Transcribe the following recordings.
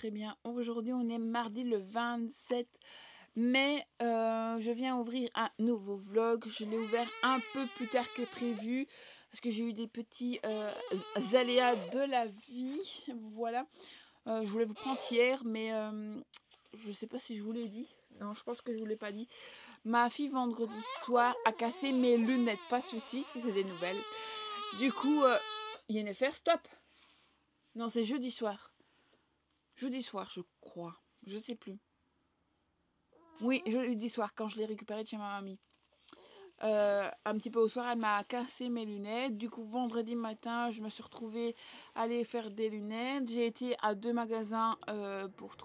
très bien. Aujourd'hui, on est mardi le 27 mai. Je viens ouvrir un nouveau vlog. Je l'ai ouvert un peu plus tard que prévu parce que j'ai eu des petits aléas de la vie. Voilà. Je voulais vous prendre hier, mais je sais pas si je vous l'ai dit. Non, je pense que je vous l'ai pas dit. Ma fille, vendredi soir, a cassé mes lunettes. Pas souci, c'est des nouvelles. Du coup, Yennefer, stop. Non, c'est jeudi soir. Jeudi soir, je crois. Je sais plus. Oui, jeudi soir, quand je l'ai récupéré de chez ma mamie. Un petit peu au soir, elle m'a cassé mes lunettes. Du coup, vendredi matin, je me suis retrouvée à aller faire des lunettes. J'ai été à 2 magasins pour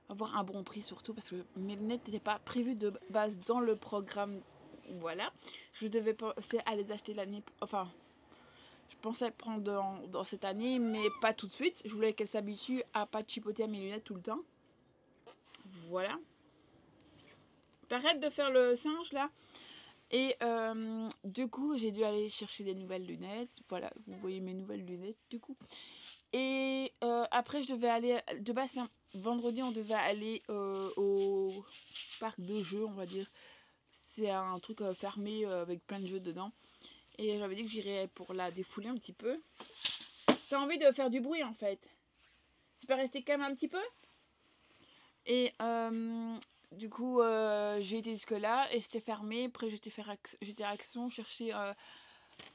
avoir un bon prix surtout parce que mes lunettes n'étaient pas prévues de base dans le programme. Voilà. Je devais penser à les acheter l'année... Enfin, je pensais prendre dans cette année, mais pas tout de suite. Je voulais qu'elle s'habitue à pas chipoter à mes lunettes tout le temps. Voilà. T'arrêtes de faire le singe là. Et du coup, j'ai dû aller chercher des nouvelles lunettes. Voilà, vous voyez mes nouvelles lunettes du coup. Et après, je devais aller... De base, vendredi, on devait aller au parc de jeux, on va dire. C'est un truc fermé avec plein de jeux dedans. Et j'avais dit que j'irais pour la défouler un petit peu. J'ai envie de faire du bruit en fait. Tu peux rester calme un petit peu. Et du coup, j'ai été jusque-là et c'était fermé. Après, j'étais à Action chercher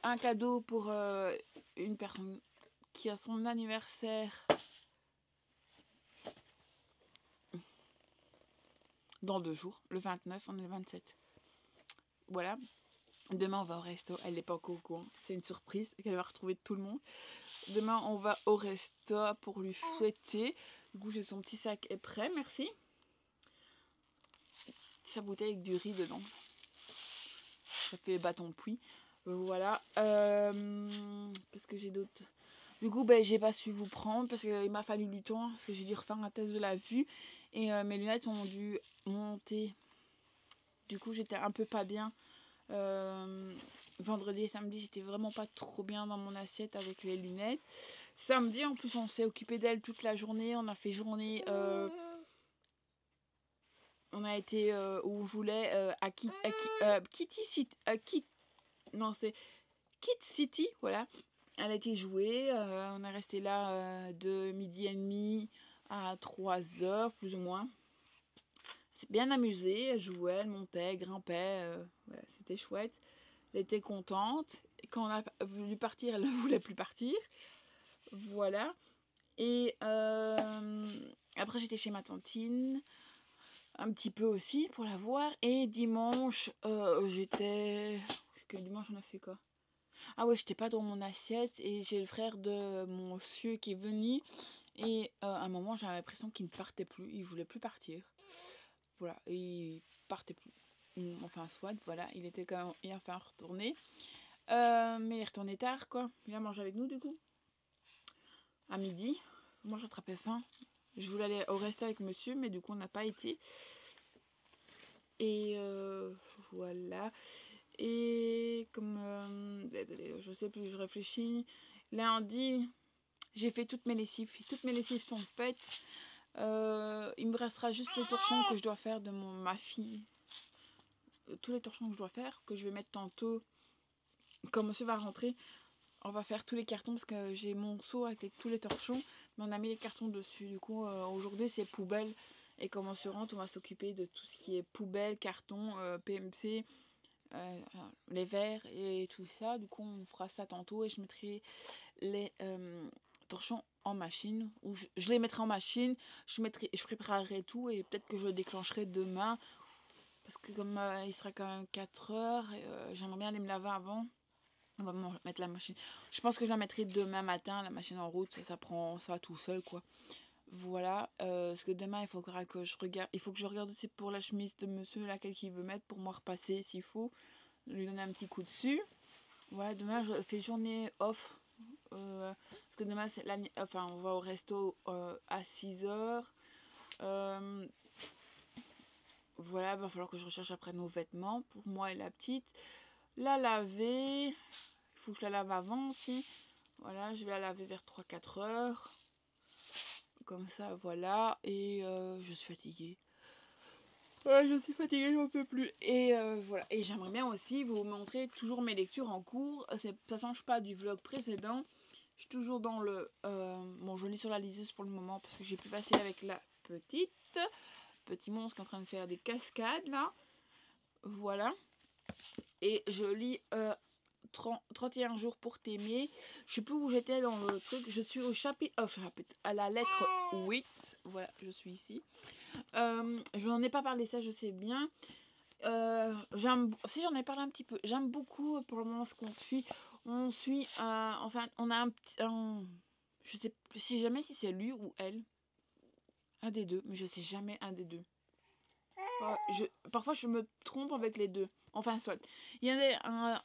un cadeau pour une personne qui a son anniversaire dans 2 jours. Le 29, on est le 27. Voilà. Demain, on va au resto. Elle n'est pas encore au courant. C'est une surprise qu'elle va retrouver tout le monde. Demain, on va au resto pour lui souhaiter. Du coup, j'ai son petit sac est prêt. Merci. Sa bouteille avec du riz dedans. Ça fait bâton de pluie. Voilà. Qu'est-ce que j'ai d'autre? Du coup, j'ai pas su vous prendre parce qu'il m'a fallu du temps. Parce que j'ai dû refaire un test de la vue. Et mes lunettes ont dû monter. Du coup, j'étais un peu pas bien. Vendredi et samedi, j'étais vraiment pas trop bien dans mon assiette avec les lunettes. Samedi, en plus, on s'est occupé d'elle toute la journée. On a fait journée... on a été où je voulais à Kitty City. Non, c'est Kid City, voilà. Elle a été jouée. On est resté là de 12h30 à 3h, plus ou moins. C'est bien amusé. Elle jouait, elle montait, elle grimpait. Voilà, c'était chouette. Elle était contente. Et quand on a voulu partir, elle ne voulait plus partir. Voilà. Et après, j'étais chez ma tantine. Un petit peu aussi pour la voir. Et dimanche, j'étais... Est-ce que dimanche, on a fait quoi? Ah ouais, j'étais pas dans mon assiette. Et j'ai le frère de mon monsieur qui est venu. Et à un moment, j'avais l'impression qu'il ne partait plus. Il voulait plus partir. Voilà, et il partait plus. Enfin, soit, voilà, il était quand même... Il a fait retourner. Mais il retournait tard, quoi. Il a mangé avec nous, du coup. À midi. Moi, j'attrapais faim. Je voulais aller au resto avec monsieur, mais du coup, on n'a pas été. Et voilà. Et comme... je sais plus, je réfléchis. Lundi, j'ai fait toutes mes lessives. Toutes mes lessives sont faites. Il me restera juste les torchons que je dois faire de ma fille. Tous les torchons que je dois faire, que je vais mettre tantôt. Quand monsieur va rentrer, on va faire tous les cartons parce que j'ai mon seau avec tous les torchons. Mais on a mis les cartons dessus. Du coup, aujourd'hui, c'est poubelle. Et quand monsieur rentre, on va s'occuper de tout ce qui est poubelle, carton, PMC, les verres et tout ça. Du coup, on fera ça tantôt et je mettrai les torchons en machine. Ou je les mettrai en machine. Je préparerai tout et peut-être que je le déclencherai demain. Parce que comme il sera quand même 4h, j'aimerais bien aller me laver avant. On va mettre la machine. Je pense que je la mettrai demain matin, la machine en route. Ça va tout seul, quoi. Voilà. Parce que demain, il faut que je regarde. Il faut que je regarde aussi pour la chemise de monsieur, laquelle qu'il veut mettre, pour moi repasser s'il faut. Lui donner un petit coup dessus. Voilà, demain, je fais journée off. Parce que demain, enfin, on va au resto à 6h. Voilà, il va falloir que je recherche après nos vêtements pour moi et la petite. La laver. Il faut que je la lave avant aussi. Voilà, je vais la laver vers 3-4 heures. Comme ça, voilà. Et je suis fatiguée. Ouais, je suis fatiguée, j'en peux plus. Et voilà. Et j'aimerais bien aussi vous montrer toujours mes lectures en cours. Ça change pas du vlog précédent. Je suis toujours dans le... bon, je lis sur la liseuse pour le moment parce que j'ai plus facile avec la petite. Petit monstre qui est en train de faire des cascades, là. Voilà. Et je lis 31 jours pour t'aimer. Je sais plus où j'étais dans le truc. Je suis au chapitre... à la lettre 8. Voilà, je suis ici. Je n'en ai pas parlé, ça je sais bien. Si j'en ai parlé un petit peu. J'aime beaucoup pour le moment ce qu'on suit. On suit... enfin, on a un petit... je sais jamais si c'est lui ou elle. Un des deux, mais je sais jamais un des deux. Parfois je me trompe avec les deux. Enfin, soit. Il y a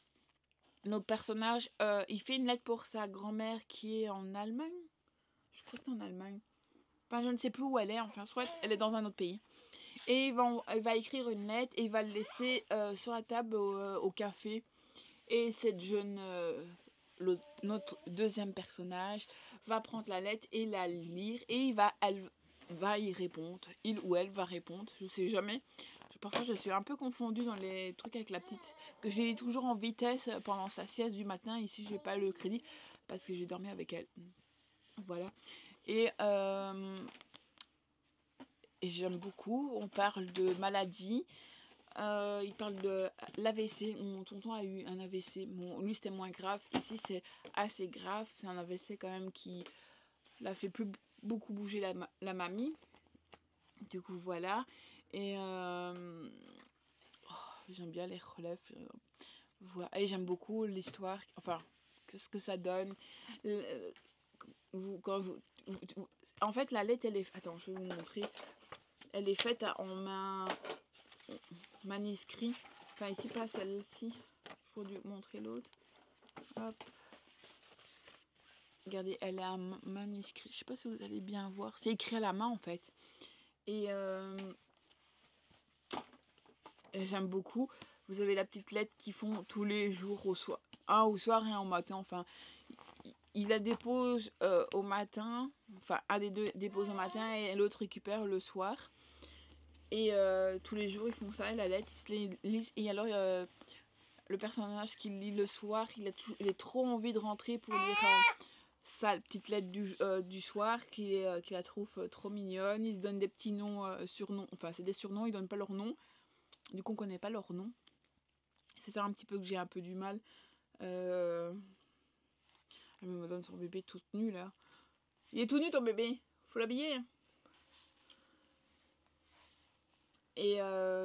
notre personnage, il fait une lettre pour sa grand-mère qui est en Allemagne. Je crois que c'est en Allemagne. Enfin, je ne sais plus où elle est. Enfin, soit elle est dans un autre pays. Et il va écrire une lettre et il va le laisser sur la table au café. Et cette jeune, notre deuxième personnage, va prendre la lettre et la lire. Et elle va y répondre. Il ou elle va répondre. Je ne sais jamais. Parfois, je suis un peu confondue dans les trucs avec la petite. Que je lis toujours en vitesse pendant sa sieste du matin. Ici, j'ai pas le crédit parce que j'ai dormi avec elle. Voilà. Et j'aime beaucoup. On parle de maladies. Il parle de l'AVC. Mon tonton a eu un AVC. Lui, c'était moins grave. Ici, c'est assez grave. C'est un AVC quand même qui l'a fait beaucoup bouger la mamie. Du coup, voilà. Et j'aime bien les relèves. Voilà. Et j'aime beaucoup l'histoire. Enfin, qu'est-ce que ça donne. En fait, la lettre, elle est... Attends, je vais vous montrer. Elle est faite en manuscrit. Enfin, ici, pas celle-ci. Je vais vous montrer l'autre. Hop. Regardez, elle a un manuscrit. Je sais pas si vous allez bien voir. C'est écrit à la main, en fait. Et j'aime beaucoup. Vous avez la petite lettre qu'ils font tous les jours au soir. Un au soir et un au matin. Enfin, il la dépose au matin. Enfin, un des deux dépose au matin et l'autre récupère le soir. Et tous les jours, ils font ça. La lettre, ils se lisent. Et alors, le personnage qui lit le soir, il a trop envie de rentrer pour lire sa petite lettre du soir qu'il la trouve trop mignonne. Ils se donnent des petits noms, surnoms. Enfin, c'est des surnoms, ils donnent pas leur nom. Du coup, on connaît pas leur nom. C'est ça un petit peu que j'ai un peu du mal. Elle me donne son bébé tout nu, là. Il est tout nu, ton bébé. Faut l'habiller. Et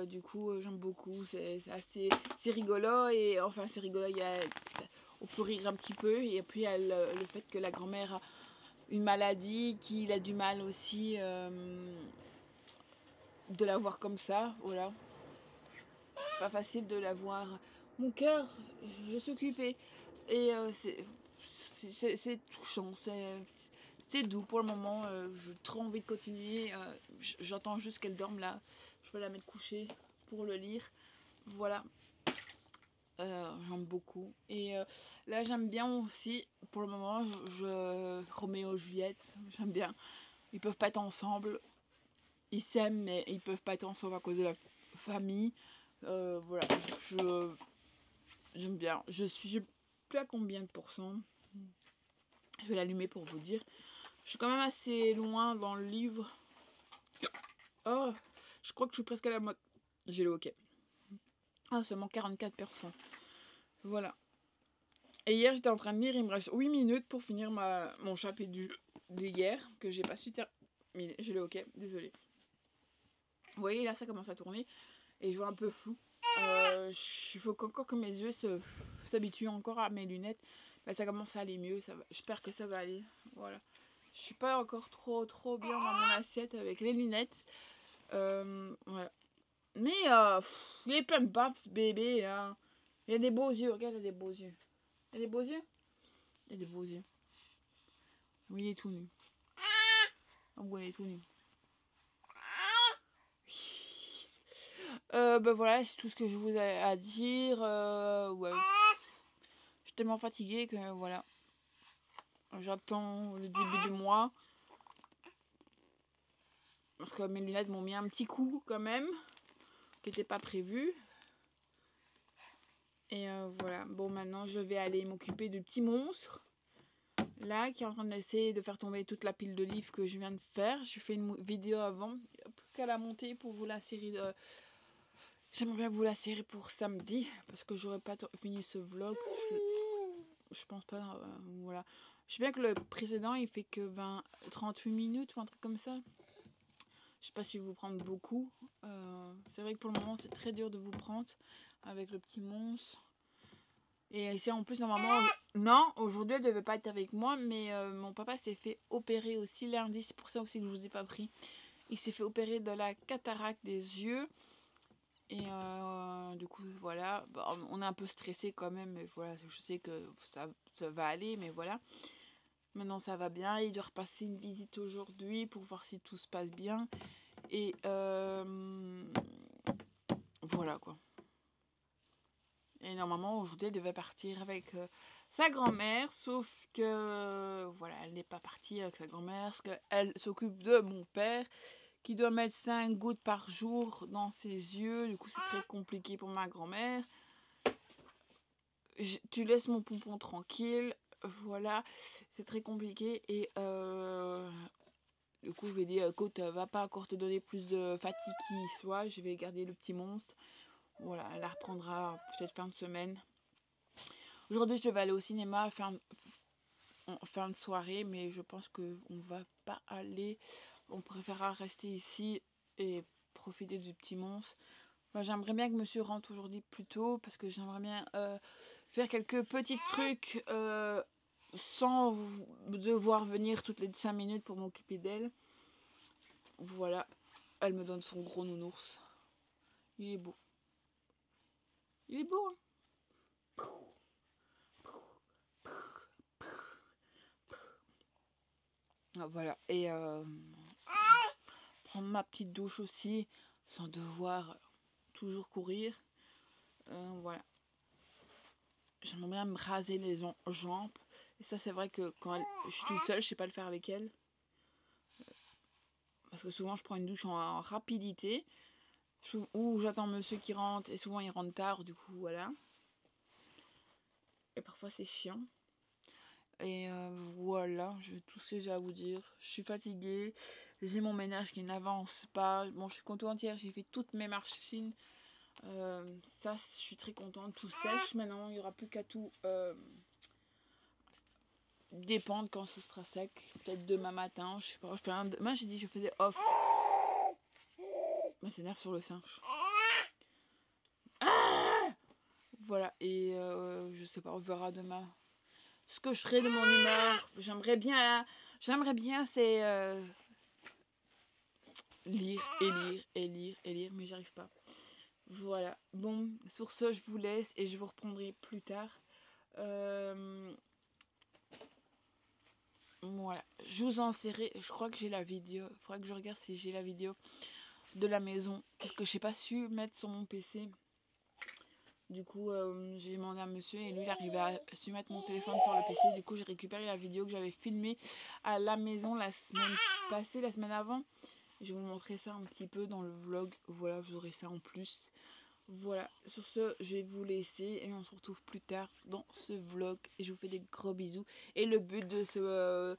du coup, j'aime beaucoup. C'est rigolo. Et enfin, c'est rigolo. On peut rire un petit peu. Et puis, le fait que la grand-mère a une maladie, qu'il a du mal aussi de la voir comme ça. Voilà. C'est pas facile de la voir. Mon cœur, je suis occupée. Et c'est touchant. C'est doux pour le moment. J'ai trop envie de continuer. J'attends juste qu'elle dorme là. Je vais la mettre couchée pour le lire. Voilà. J'aime beaucoup. Et là, j'aime bien aussi, pour le moment, Roméo et Juliette. J'aime bien. Ils peuvent pas être ensemble. Ils s'aiment, mais ils peuvent pas être ensemble à cause de la famille. Voilà. J'aime bien. Je sais plus à combien de pourcents. Je vais l'allumer pour vous dire. Je suis quand même assez loin dans le livre. Oh, je crois que je suis presque à la moitié. J'ai le OK. Ah, seulement 44%. Voilà. Et hier, j'étais en train de lire. Il me reste 8 minutes pour finir mon chapitre d'hier. Que j'ai pas su terminer. J'ai le OK. Désolée. Vous voyez, là, ça commence à tourner. Et je vois un peu flou. Il faut encore que mes yeux s'habituent encore à mes lunettes. Bah, ça commence à aller mieux. J'espère que ça va aller. Voilà. Je suis pas encore trop bien dans mon assiette avec les lunettes. Voilà. Mais il est plein de baffes, ce bébé. Hein. Il a des beaux yeux. Regarde, il a des beaux yeux. Il a des beaux yeux. Il a des beaux yeux. Oui, il est tout nu. Oh, oui, il est tout nu. Ben voilà, c'est tout ce que je vous ai à dire. Ouais. Je suis tellement fatiguée que voilà. J'attends le début du mois. Parce que mes lunettes m'ont mis un petit coup quand même, qui n'était pas prévu. Et voilà, bon maintenant je vais aller m'occuper du petit monstre. Là, qui est en train d'essayer de faire tomber toute la pile de livres que je viens de faire. J'ai fait une vidéo avant, il n'y a plus qu'à la monter pour vous la série de... J'aimerais bien vous la série pour samedi, parce que j'aurais pas fini ce vlog. Je pense pas, voilà. Je sais bien que le précédent, il fait que 38 minutes ou un truc comme ça. Je sais pas si vous prendre beaucoup. C'est vrai que pour le moment, c'est très dur de vous prendre avec le petit monstre. Et ici, en plus, normalement... Non, aujourd'hui, elle devait pas être avec moi, mais mon papa s'est fait opérer aussi lundi. C'est pour ça aussi que je vous ai pas pris. Il s'est fait opérer de la cataracte des yeux. Et du coup, voilà. Bon, on est un peu stressé quand même, mais voilà, je sais que ça va aller, mais voilà. Maintenant, ça va bien. Il doit repasser une visite aujourd'hui pour voir si tout se passe bien. Et voilà, quoi. Et normalement, aujourd'hui, elle devait partir avec sa grand-mère, sauf que, voilà, elle n'est pas partie avec sa grand-mère, parce qu'elle s'occupe de mon père, qui doit mettre 5 gouttes par jour dans ses yeux. Du coup, c'est très compliqué pour ma grand-mère. Tu laisses mon pompon tranquille. Voilà, c'est très compliqué. Et du coup, je lui ai dit, écoute, va pas encore te donner plus de fatigue qu'il soit. Je vais garder le petit monstre. Voilà, elle la reprendra peut-être fin de semaine. Aujourd'hui, je devais aller au cinéma en fin de soirée, mais je pense qu'on va pas aller. On préférera rester ici et profiter du petit monstre. Enfin, j'aimerais bien que monsieur rentre aujourd'hui plus tôt, parce que j'aimerais bien faire quelques petits trucs sans devoir venir toutes les 5 minutes pour m'occuper d'elle. Voilà, elle me donne son gros nounours. Il est beau. Il est beau, hein. Voilà, et prendre ma petite douche aussi, sans devoir toujours courir. Voilà. J'aimerais bien me raser les jambes. Et ça, c'est vrai que quand je suis toute seule, je sais pas le faire avec elle. Parce que souvent, je prends une douche en rapidité. Ou j'attends monsieur qui rentre. Et souvent, il rentre tard. Du coup, voilà. Et parfois, c'est chiant. Et voilà, j'ai tout ce que j'ai à vous dire. Je suis fatiguée. J'ai mon ménage qui n'avance pas. Bon, je suis contente hier. J'ai fait toutes mes machines. Ça, je suis très contente. Tout sèche maintenant. Il n'y aura plus qu'à tout dépendre quand ce sera sec. Peut-être demain matin. Je sais pas. Demain, j'ai dit je faisais off. Moi, s'énerve sur le singe. Voilà. Et je sais pas. On verra demain ce que je ferai de mon humeur. J'aimerais bien, c'est lire et lire et lire et lire, mais j'arrive pas. Voilà. Bon, sur ce, je vous laisse et je vous reprendrai plus tard. Voilà. Je vous en serai. Je crois que j'ai la vidéo. Il faudra que je regarde si j'ai la vidéo de la maison. Parce que je n'ai pas su mettre sur mon PC. Du coup, j'ai demandé à monsieur et lui, il arrivait à su mettre mon téléphone sur le PC. Du coup, j'ai récupéré la vidéo que j'avais filmée à la maison la semaine passée, la semaine avant. Je vais vous montrer ça un petit peu dans le vlog. Voilà, vous aurez ça en plus. Voilà, sur ce, je vais vous laisser et on se retrouve plus tard dans ce vlog. Et je vous fais des gros bisous. Et le but de ce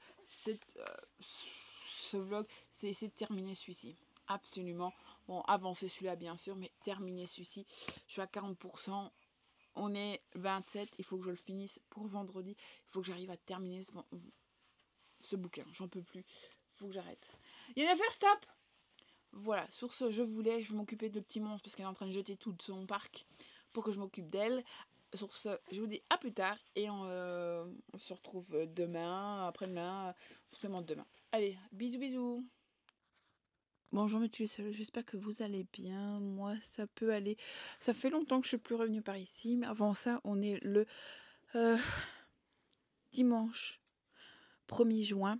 vlog, c'est essayer de terminer celui-ci. Absolument. Bon, avancer celui-là, bien sûr, mais terminer celui-ci. Je suis à 40%. On est 27. Il faut que je le finisse pour vendredi. Il faut que j'arrive à terminer ce bouquin. J'en peux plus. Il faut que j'arrête. Yennefer, stop! Voilà, sur ce, je vous laisse. Je vais m'occuper de petit monstre parce qu'elle est en train de jeter tout son parc pour que je m'occupe d'elle. Sur ce, je vous dis à plus tard et on se retrouve demain, après-demain, justement demain. Allez, bisous bisous. Bonjour mes petits, j'espère que vous allez bien. Moi, ça peut aller. Ça fait longtemps que je suis plus revenue par ici, mais avant ça, on est le dimanche 1er juin.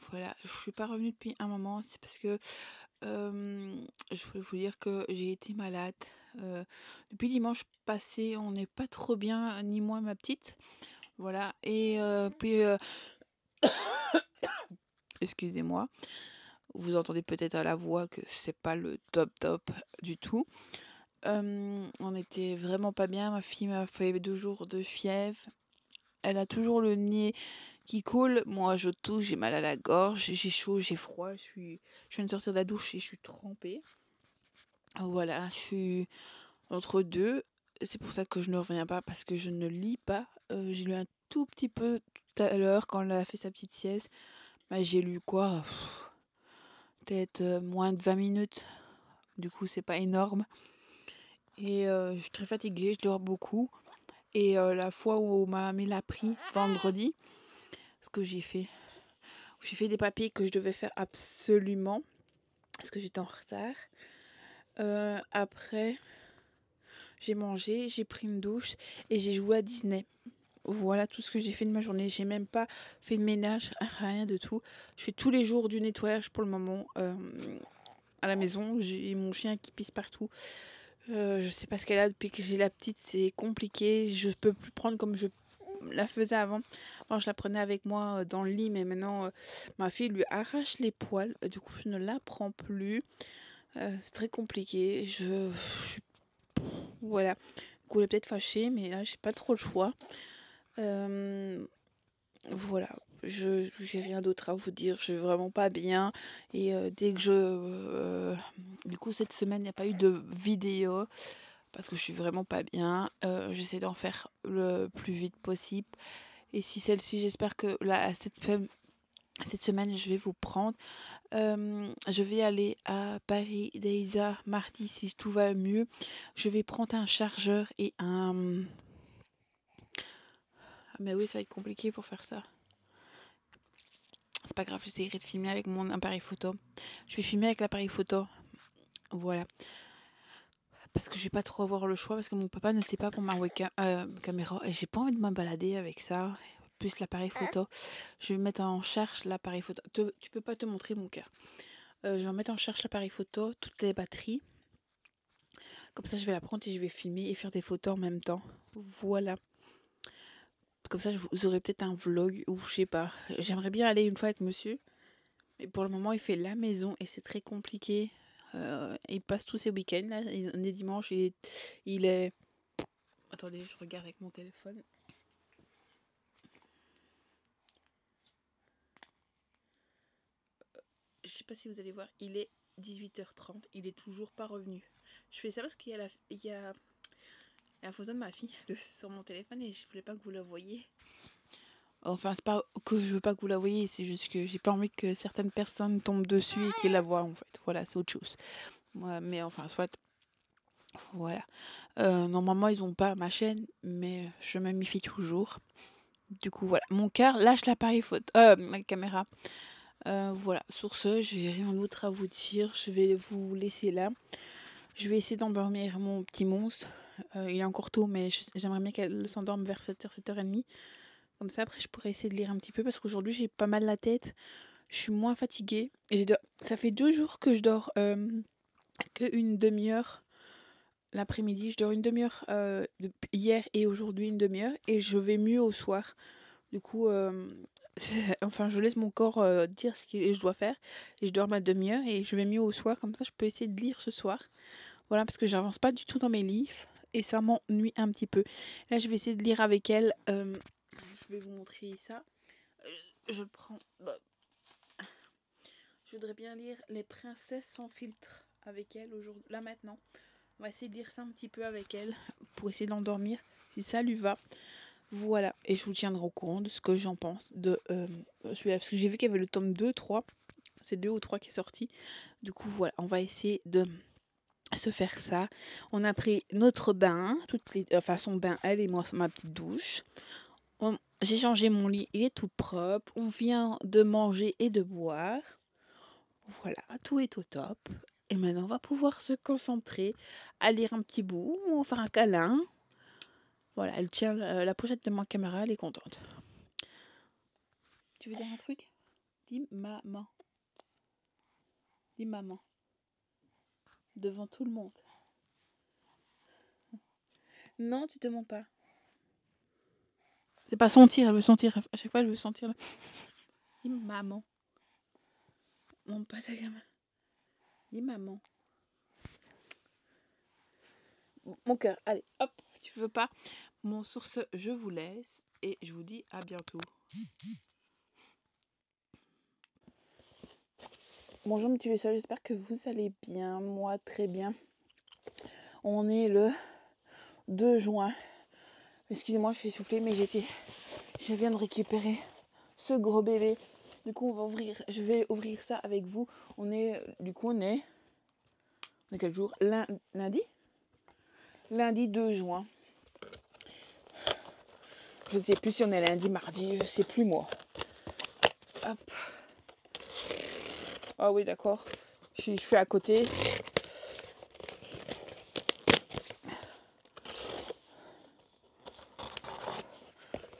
Voilà, je suis pas revenue depuis un moment, c'est parce que je voulais vous dire que j'ai été malade. Depuis dimanche passé, on n'est pas trop bien, ni moi, ma petite. Voilà, et puis excusez-moi. Vous entendez peut-être à la voix que c'est pas le top du tout. On était vraiment pas bien. Ma fille m'a fait 2 jours de fièvre. Elle a toujours le nez qui coule. Moi, je tousse, j'ai mal à la gorge, j'ai chaud, j'ai froid. Je viens de sortir de la douche et je suis trempée. Voilà, je suis entre deux. C'est pour ça que je ne reviens pas parce que je ne lis pas. J'ai lu un tout petit peu tout à l'heure quand elle a fait sa petite sieste. Bah, j'ai lu quoi? Peut-être moins de 20 minutes. Du coup, c'est pas énorme. Et je suis très fatiguée, je dors beaucoup. Et la fois où ma mamie l'a pris, vendredi, ce que j'ai fait des papiers que je devais faire absolument, parce que j'étais en retard. Après, j'ai mangé, j'ai pris une douche et j'ai joué à Disney. Voilà tout ce que j'ai fait de ma journée. J'ai même pas fait de ménage, rien de tout. Je fais tous les jours du nettoyage pour le moment à la maison. J'ai mon chien qui pisse partout. Je sais pas ce qu'elle a depuis que j'ai la petite, c'est compliqué. Je peux plus prendre comme je la faisais avant. Avant, je la prenais avec moi dans le lit, mais maintenant, ma fille lui arrache les poils. Du coup, je ne la prends plus. C'est très compliqué. Voilà. Du coup, elle est peut-être fâchée, mais là, j'ai pas trop le choix. Voilà. J'ai rien d'autre à vous dire. Je vais vraiment pas bien. Et dès que du coup, cette semaine, il n'y a pas eu de vidéo parce que je suis vraiment pas bien. J'essaie d'en faire le plus vite possible. Et si celle-ci, j'espère que là, cette semaine, je vais vous prendre. Je vais aller à Paris Deiza mardi si tout va mieux. Je vais prendre un chargeur et un... Ah mais oui, ça va être compliqué pour faire ça. C'est pas grave, j'essaierai de filmer avec mon appareil photo. Je vais filmer avec l'appareil photo. Voilà. Parce que je vais pas trop avoir le choix parce que mon papa ne sait pas pour ma caméra et j'ai pas envie de me balader avec ça. Plus l'appareil photo. Je vais mettre en charge l'appareil photo. Tu peux pas te montrer mon cœur. Je vais mettre en charge l'appareil photo, toutes les batteries. Comme ça, je vais la prendre et je vais filmer et faire des photos en même temps. Voilà. Comme ça, vous aurez peut-être un vlog ou je sais pas. J'aimerais bien aller une fois avec monsieur. Mais pour le moment, il fait la maison et c'est très compliqué. Il passe tous ses week-ends. Là. On est dimanche et il est... Attendez, je regarde avec mon téléphone. Je sais pas si vous allez voir, il est 18h30. Il est toujours pas revenu. Je fais ça parce qu'il y a la photo de ma fille sur mon téléphone et je voulais pas que vous la voyiez. Enfin, c'est pas que je veux pas que vous la voyiez, c'est juste que j'ai pas envie que certaines personnes tombent dessus et qu'ils la voient en fait. Voilà, c'est autre chose. Ouais, mais enfin, soit. Voilà. Normalement, ils ont pas ma chaîne, mais je me méfie toujours. Du coup, voilà. Mon cœur lâche l'appareil photo, la caméra. Voilà. Sur ce, j'ai rien d'autre à vous dire. Je vais vous laisser là. Je vais essayer d'endormir mon petit monstre. Il est encore tôt, mais j'aimerais bien qu'elle s'endorme vers 7h, 7h30. Comme ça, après, je pourrais essayer de lire un petit peu parce qu'aujourd'hui, j'ai pas mal la tête. Je suis moins fatiguée. Et ça fait 2 jours que je dors qu'une demi-heure l'après-midi. Je dors une demi-heure hier et aujourd'hui une demi-heure. Et je vais mieux au soir. Du coup, enfin, je laisse mon corps dire ce que je dois faire. Et je dors ma demi-heure et je vais mieux au soir. Comme ça, je peux essayer de lire ce soir. Voilà, parce que j'avance pas du tout dans mes livres. Et ça m'ennuie un petit peu. Là, je vais essayer de lire avec elle. Je vais vous montrer ça. Je prends... Je voudrais bien lire Les princesses sans filtre avec elle aujourd'hui, là maintenant. On va essayer de lire ça un petit peu avec elle pour essayer de l'endormir si ça lui va. Voilà, et je vous tiendrai au courant de ce que j'en pense de celui-là. Parce que j'ai vu qu'il y avait le tome 2, 3. C'est 2 ou 3 qui est sorti. Du coup, voilà, on va essayer de se faire ça. On a pris notre bain, enfin son bain, elle et moi, ma petite douche. J'ai changé mon lit, il est tout propre. On vient de manger et de boire. Voilà, tout est au top. Et maintenant, on va pouvoir se concentrer à lire un petit bout, ou faire un câlin. Voilà, elle tient la pochette de ma caméra, elle est contente. Tu veux dire un truc? Dis maman. Dis maman. Devant tout le monde. Non, tu te mens pas. C'est pas sentir, elle veut sentir. À chaque fois, elle veut sentir. Dis maman. mon pâte à gamin. Dis maman. Mon cœur, allez, hop, tu veux pas. Bon, sur ce, je vous laisse et je vous dis à bientôt. Bonjour mes petits vaisseaux, j'espère que vous allez bien. Moi, très bien. On est le 2 juin. Excusez-moi, je suis essoufflée, mais je viens de récupérer ce gros bébé. Du coup, je vais ouvrir ça avec vous. On est quel jour? Lundi? Lundi 2 juin. Je ne sais plus si on est lundi, mardi, je ne sais plus moi. Hop. Ah oui, d'accord. Je fais à côté.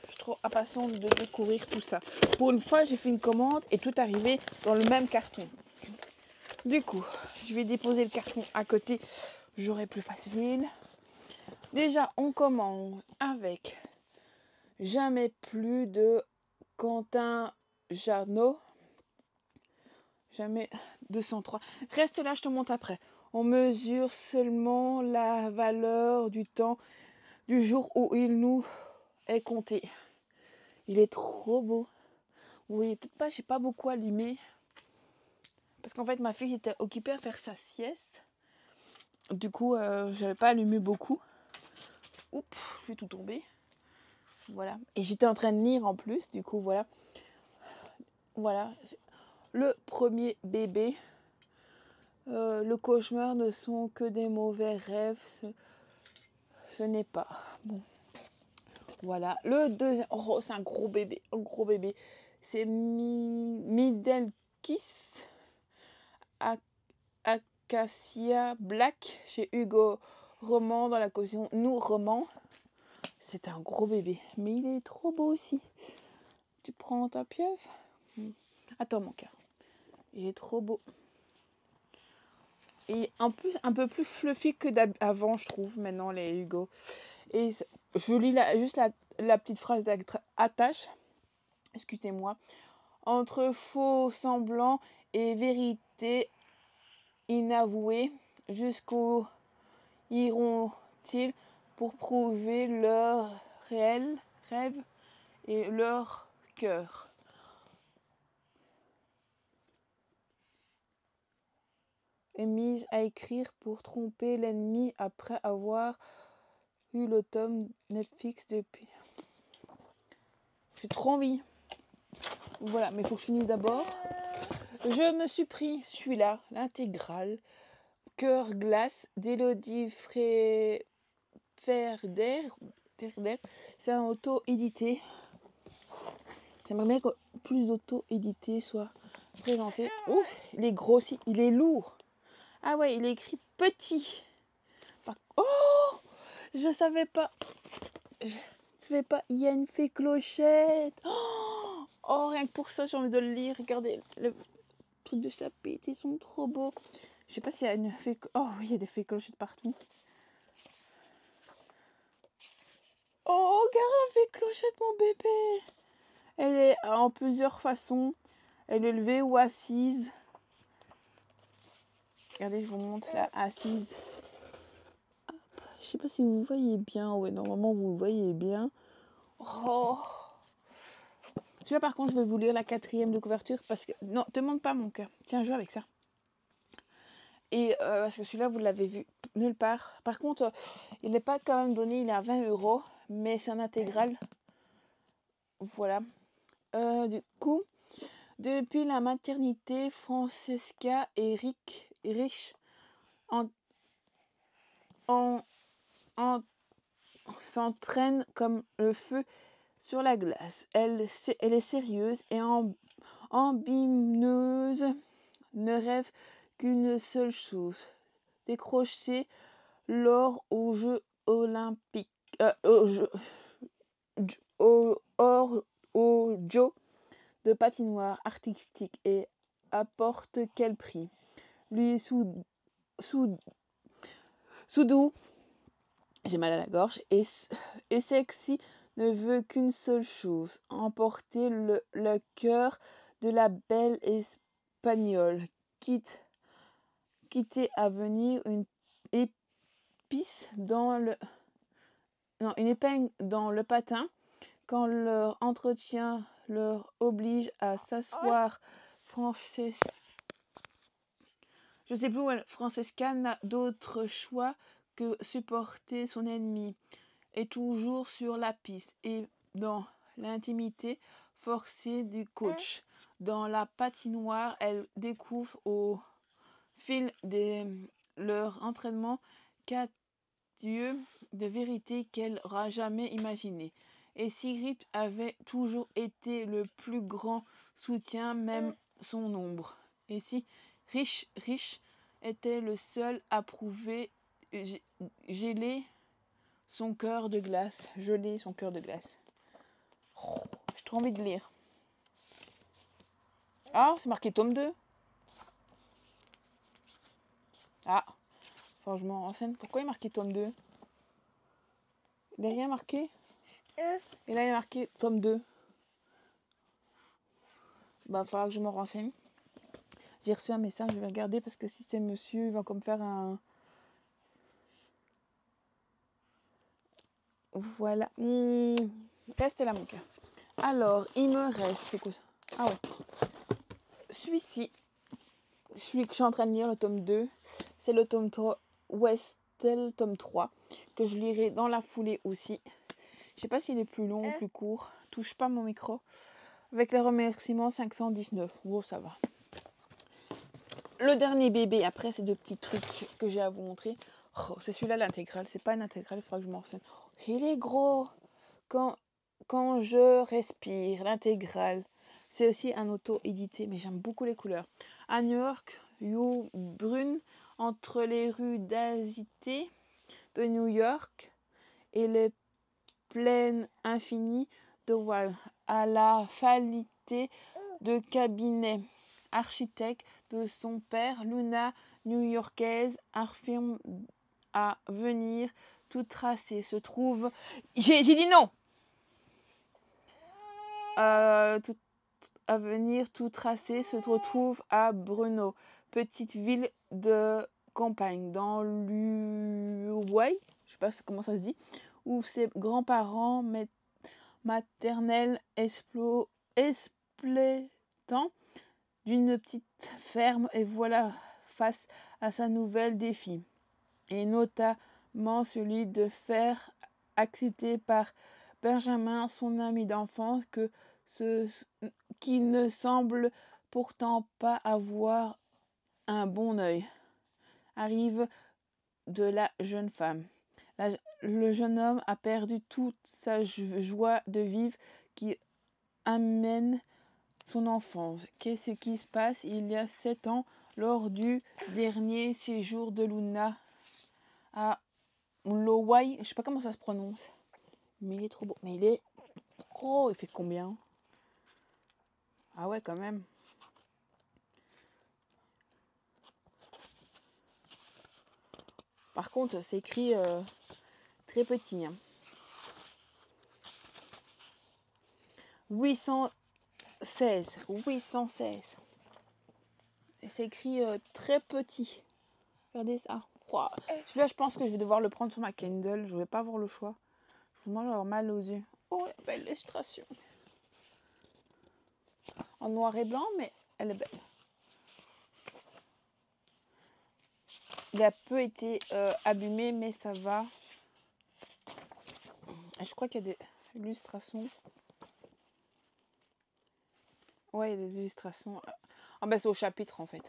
Je suis trop impatiente de découvrir tout ça. Pour une fois, j'ai fait une commande et tout arrivé dans le même carton. Du coup, je vais déposer le carton à côté. J'aurai plus facile. Déjà, on commence avec Jamais plus de Quentin Jarnot. Jamais 203. Reste là, je te montre après. On mesure seulement la valeur du temps du jour où il nous est compté. Il est trop beau. Vous voyez peut-être pas, j'ai pas beaucoup allumé. Parce qu'en fait, ma fille était occupée à faire sa sieste. Du coup, j'avais pas allumé beaucoup. Oups, je vais tout tomber. Voilà. Et j'étais en train de lire en plus. Du coup, voilà. Voilà. Le premier bébé. Le cauchemar ne sont que des mauvais rêves. Ce n'est pas. Bon. Voilà. Le deuxième. Oh, c'est un gros bébé. Un gros bébé. C'est Midelkis Acacia Black chez Hugo Roman dans la collection Nous Roman. C'est un gros bébé. Mais il est trop beau aussi. Tu prends ta pieuvre. Attends mon cœur. Il est trop beau. Et en plus, un peu plus fluffy que d'avant, je trouve, maintenant, les Hugo. Et je lis juste la petite phrase d'attache. Excusez-moi. Entre faux semblants et vérité inavouée, jusqu'où iront-ils pour prouver leur réel rêve et leur cœur? Est mise à écrire pour tromper l'ennemi après avoir eu le tome Netflix depuis. J'ai trop envie. Voilà, mais il faut que je finisse d'abord. Je me suis pris celui-là, l'intégrale. Cœur glace d'Élodie Ferder. C'est un auto-édité. J'aimerais bien que plus d'auto-édité soit présenté. Ouf, il est grossi, il est lourd. Ah ouais, il est écrit petit. Oh, je savais pas. Je savais pas. Il y a une fée clochette. Oh, rien que pour ça, j'ai envie de le lire. Regardez, le truc de chapitre, ils sont trop beaux. Je sais pas s'il y a une fée. Oh oui, il y a des fées clochettes partout. Oh, regarde la fée clochette, mon bébé. Elle est en plusieurs façons. Elle est levée ou assise. Regardez, je vous montre là, assise. Hop. Je sais pas si vous voyez bien. Ouais, normalement, vous voyez bien. Oh. Celui-là, par contre, je vais vous lire la 4e de couverture parce que... Non, te demande pas, mon cœur. Tiens, joue avec ça. Et parce que celui-là, vous l'avez vu nulle part. Par contre, il n'est pas quand même donné, il est à 20 €. Mais c'est un intégral. Voilà. Du coup, depuis la maternité, Francesca est riche s'entraîne comme le feu sur la glace. Elle est sérieuse et ambitionneuse, ne rêve qu'une seule chose, décrocher l'or aux Jeux olympiques, aux Jeux de patinoire artistique et apporte quel prix. Lui Soudou, j'ai mal à la gorge, et Sexy ne veut qu'une seule chose, emporter le cœur de la belle espagnol. Quitter à venir une épice dans le... Non, une épingle dans le patin quand leur entretien leur oblige à s'asseoir. Je sais plus où Francesca n'a d'autre choix que supporter son ennemi, et toujours sur la piste et dans l'intimité forcée du coach. Dans la patinoire, elle découvre au fil de leur entraînement 4 yeux de vérité qu'elle n'aura jamais imaginé. Et si Rip avait toujours été le plus grand soutien, même son ombre. Et si Riche était le seul à prouver geler son cœur de glace. Geler son cœur de glace. Oh, j'ai trop envie de lire. Ah, c'est marqué tome 2. Ah, enfin, je m'en renseigne. Pourquoi il est marqué tome 2? Il n'y a rien marqué? Et là, il est marqué tome 2. Bah, il va falloir que je m'en renseigne. J'ai reçu un message, je vais regarder parce que si c'est monsieur, il va comme faire un... Voilà. Reste là, mon cœur. Alors, il me reste... C'est quoi ça? Ah ouais. Celui-ci, celui que je suis en train de lire, le tome 2, c'est le tome 3, Westel, tome 3, que je lirai dans la foulée aussi. Je sais pas s'il est plus long ou plus court. Touche pas mon micro. Avec les remerciements 519. Oh, ça va. Le dernier bébé, après ces 2 petits trucs que j'ai à vous montrer. Oh, c'est celui-là l'intégrale. C'est pas une intégrale, il faudra que je m'en renseigne. Il est gros. Quand je respire, l'intégrale. C'est aussi un auto-édité, mais j'aime beaucoup les couleurs. À New York, You brune entre les rues d'Azité de New York et les plaines infinies de Wild. À la qualité de cabinet architecte de son père, Luna, new-yorkaise, affirme à venir tout tracé. Se trouve... J'ai dit non. Tout à venir tout tracé se retrouve à Brno, petite ville de campagne dans l'Uruguay, je sais pas comment ça se dit, où ses grands-parents maternels exploitant d'une petite ferme, et voilà face à sa nouvelle défi, et notamment celui de faire accepter par Benjamin, son ami d'enfance, qui ne semble pourtant pas avoir un bon œil. Arrive de la jeune femme. Le jeune homme a perdu toute sa joie de vivre qui amène son enfance. Qu'est-ce qui se passe il y a 7 ans lors du dernier séjour de Luna à Lowai? Je sais pas comment ça se prononce. Mais il est trop beau. Mais il est gros. Il fait combien? Ah ouais, quand même. Par contre, c'est écrit très petit. 816. Et c'est écrit très petit. Regardez ça. Wow. Celui-là, je pense que je vais devoir le prendre sur ma Kindle. Je vais pas avoir le choix. Je vais avoir mal aux yeux. Oh, belle illustration. En noir et blanc, mais elle est belle. Il a peu été abîmé, mais ça va. Je crois qu'il y a des illustrations. Ouais, il y a des illustrations. Ah bah c'est au chapitre en fait.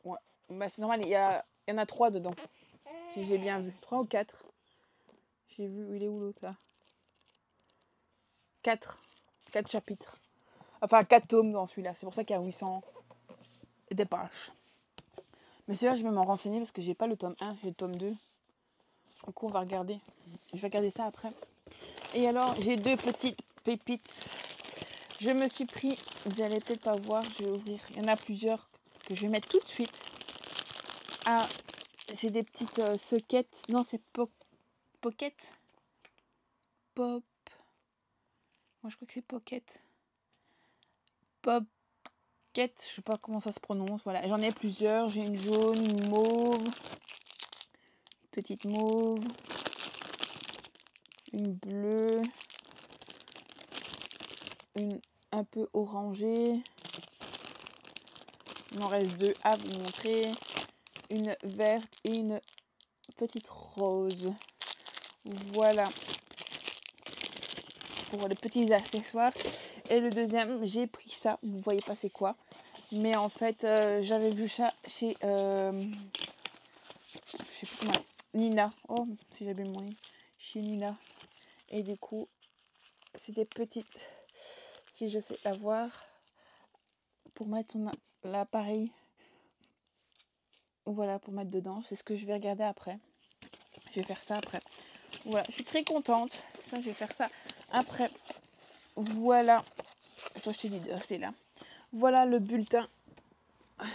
Ouais. Bah c'est normal, il y en a 3 dedans. Si j'ai bien vu. 3 ou 4. J'ai vu, il est où l'autre là? 4 chapitres. Enfin 4 tomes dans celui-là. C'est pour ça qu'il y a 800 des pages. Mais celui-là, je vais m'en renseigner parce que j'ai pas le tome 1, j'ai le tome 2. Du coup, on va regarder. Je vais regarder ça après. Et alors, j'ai 2 petites pépites. Je me suis pris, vous allez peut-être pas voir, je vais ouvrir. Il y en a plusieurs que je vais mettre tout de suite. Ah, c'est des petites sockets. Non, c'est pocket. Pop. Moi, je crois que c'est pocket. Pop. quête, je sais pas comment ça se prononce, voilà, j'en ai plusieurs, j'ai une jaune, une mauve, petite mauve, une bleue, une un peu orangée, il m'en reste 2 à vous montrer, une verte et une petite rose, voilà, pour les petits accessoires. Et le deuxième, j'ai pris ça, vous voyez pas c'est quoi, mais en fait j'avais vu ça chez je sais plus comment, Nina, oh si j'ai bien mon livre, chez Nina, et du coup c'est des petites, si je sais la voir, pour mettre l'appareil, voilà, pour mettre dedans, c'est ce que je vais regarder après, je vais faire ça après, voilà, je suis très contente, je vais faire ça après, voilà, je t'ai dit, c'est là, voilà le bulletin,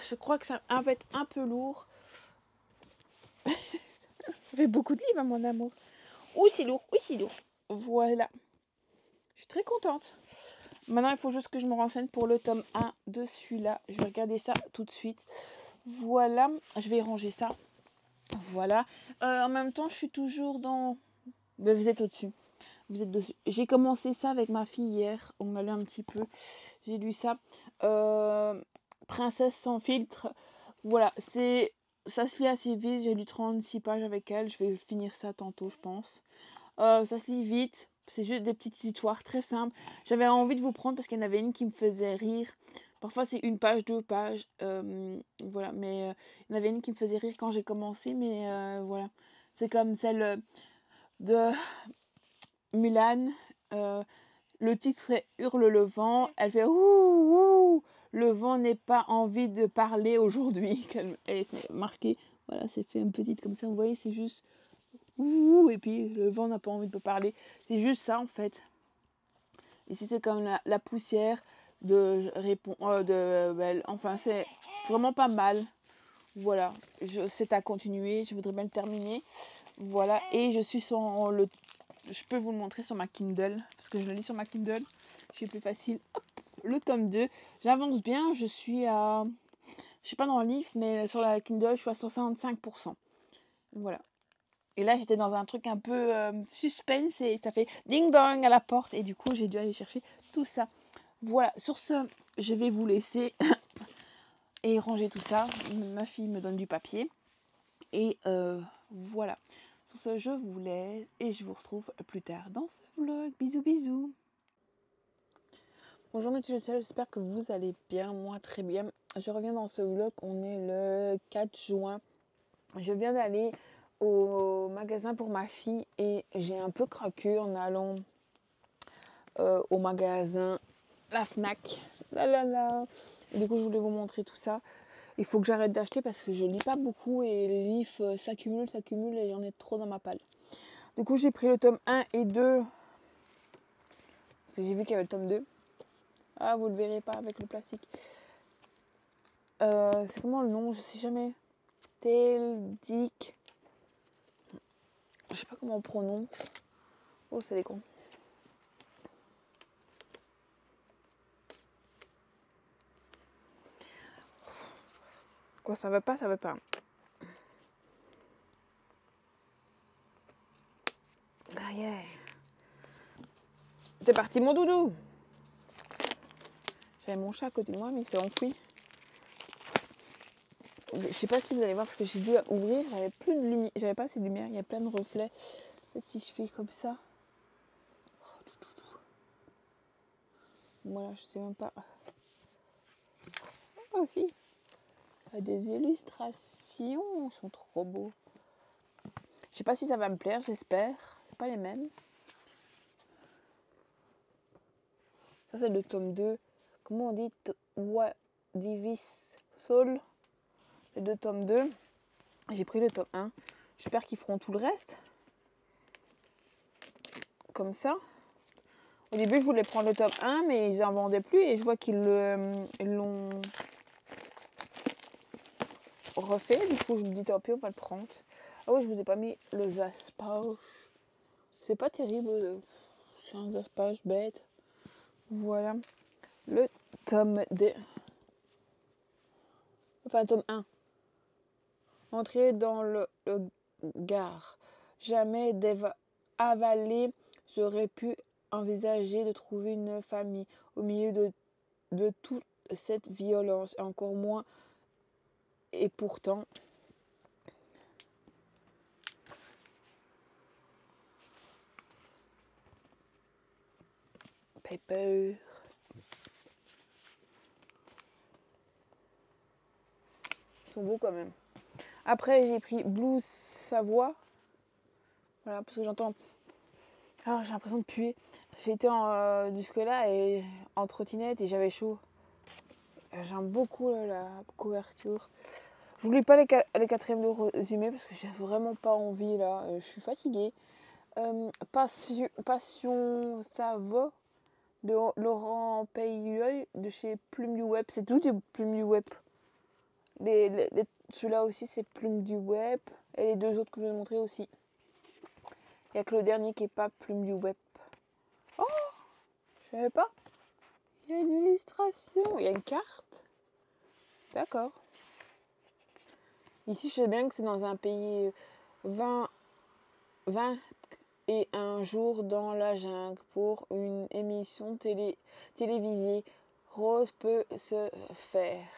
je crois que ça va être un peu lourd, ça fait beaucoup de livres, mon amour, oui c'est lourd, voilà, je suis très contente. Maintenant, il faut juste que je me renseigne pour le tome 1 de celui-là. Je vais regarder ça tout de suite. Voilà, je vais ranger ça. Voilà. En même temps, je suis toujours dans... Ben, vous êtes au-dessus. Vous êtes dessus. J'ai commencé ça avec ma fille hier. On a lu un petit peu. J'ai lu ça. Princesse sans filtre. Voilà, ça se lit assez vite. J'ai lu 36 pages avec elle. Je vais finir ça tantôt, je pense. Ça se lit vite. C'est juste des petites histoires très simples. J'avais envie de vous prendre parce qu'il y en avait une qui me faisait rire. Parfois c'est 1 page, 2 pages. Voilà, mais il y en avait une qui me faisait rire quand j'ai commencé. Mais voilà. C'est comme celle de Mulan. Le titre est Hurle le vent. Elle fait ouh, ouh, le vent n'est pas envie de parler aujourd'hui. Et c'est marqué. Voilà, c'est fait une petite comme ça. Vous voyez, c'est juste ouh, et puis le vent n'a pas envie de parler. C'est juste ça en fait. Ici c'est comme la poussière de enfin c'est vraiment pas mal. Voilà, c'est à continuer. Je voudrais bien le terminer. Voilà, et je suis sur je peux vous le montrer sur ma Kindle parce que je le lis sur ma Kindle. C'est plus facile. Hop, le tome 2. J'avance bien. Je suis à, je sais pas dans le livre, mais sur la Kindle, je suis à 65%. Voilà. Et là, j'étais dans un truc un peu suspense et ça fait ding-dong à la porte. Et du coup, j'ai dû aller chercher tout ça. Voilà, sur ce, je vais vous laisser et ranger tout ça. Ma fille me donne du papier. Et voilà. Sur ce, je vous laisse et je vous retrouve plus tard dans ce vlog. Bisous, bisous. Bonjour mes petits, j'espère que vous allez bien. Moi, très bien. Je reviens dans ce vlog. On est le 4 juin. Je viens d'aller au magasin pour ma fille et j'ai un peu craqué en allant au magasin la Fnac. Et du coup, je voulais vous montrer tout ça. Il faut que j'arrête d'acheter parce que je lis pas beaucoup et les livres s'accumulent et j'en ai trop dans ma palle. Du coup, j'ai pris le tome 1 et 2 parce que j'ai vu qu'il y avait le tome 2. Ah, vous le verrez pas avec le plastique. C'est comment le nom? Je sais jamais. Teldic. Je sais pas comment on prononce. Oh, c'est des cons. Quoi, ça va pas, ça va pas. Ah yeah. C'est parti mon doudou. J'avais mon chat à côté de moi mais il s'est enfui. Je sais pas si vous allez voir parce que j'ai dû ouvrir, j'avais plus de lumière, j'avais pas assez de lumière, il y a plein de reflets. En fait, si je fais comme ça. Voilà, je sais même pas. Ah aussi. Il y a des illustrations, ils sont trop beaux. Je sais pas si ça va me plaire, j'espère. C'est pas les mêmes. Ça c'est le tome 2. Comment on dit? Divis Soul. Les 2 tomes 2. J'ai pris le tome 1. J'espère qu'ils feront tout le reste. Comme ça. Au début, je voulais prendre le tome 1, mais ils n'en vendaient plus. Et je vois qu'ils l'ont refait. Du coup, je me dis, tant pis, on va le prendre. Ah oui, je vous ai pas mis le zaspage. C'est pas terrible. C'est un zaspage bête. Voilà. Le tome 2. Enfin, tome 1. Entrer dans le gare. Jamais avalé j'aurais pu envisager de trouver une famille au milieu de toute cette violence, et encore moins. Et pourtant, Paper. Ils sont beaux quand même. Après, j'ai pris Blues Savoie. Voilà, parce que j'entends. Alors, j'ai l'impression de puer. J'étais jusque-là et en trottinette et j'avais chaud. J'aime beaucoup la couverture. Je n'oublie pas les quatrièmes de résumé parce que j'ai vraiment pas envie là. Je suis fatiguée. Passion ça va de Laurent Payeul de chez Plume du Web. C'est tout de Plume du Web. Celui-là aussi c'est Plume du Web. Et les deux autres que je vais montrer aussi. Il n'y a que le dernier qui n'est pas Plume du Web. Oh, je savais pas. Il y a une illustration. Il y a une carte. D'accord. Ici, je sais bien que c'est dans un pays 20 et un jours dans la jungle pour une émission télévisée. Rose peut le faire.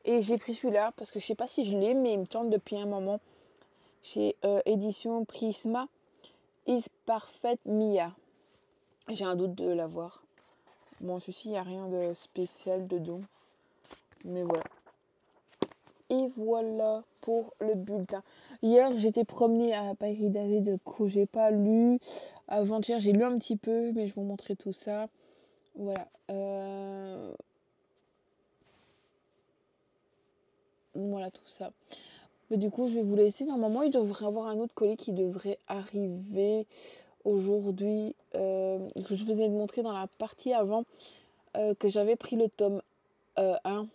Et j'ai pris celui-là parce que je sais pas si je l'ai, mais il me tente depuis un moment. Chez Édition Prisma, Is Parfait Mia. J'ai un doute de l'avoir. Bon, celui-ci, il n'y a rien de spécial dedans. Mais voilà. Et voilà pour le bulletin. Hier, j'étais promenée à Paris d'Azé, de coup, j'ai pas lu. Avant-hier, j'ai lu un petit peu, mais je vous montrer tout ça. Voilà. Voilà tout ça. Mais du coup, je vais vous laisser. Normalement, il devrait y avoir un autre colis qui devrait arriver aujourd'hui. Que je vous ai montré dans la partie avant. Que j'avais pris le tome 1.